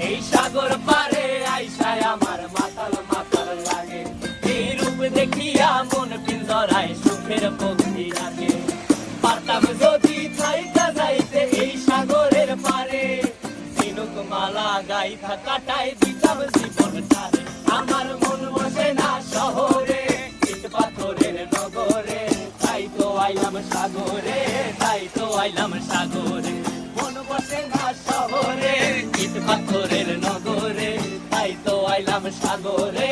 এই সাগর পারে আইসায় আমার মাতাল মাতাল লাগে, এই রূপ দেখিয়া মন পিঞ্জরায় সুখের পক্ষী রাখে। পারতাম যদি থাইকা যাইতে এই সাগরের পারে, ঝিনুক মালা গাইথা কাটাই দিতাম জীবনটারে। আমার মন বসে না শহরে, ইট পাথরের নগরে, তাই তো আইলাম সাগরে, তাই তো আইলাম সাগরে। মন বসে না শহরে, ইট পাথরের নগরে, তাই তো আইলাম সাগরে।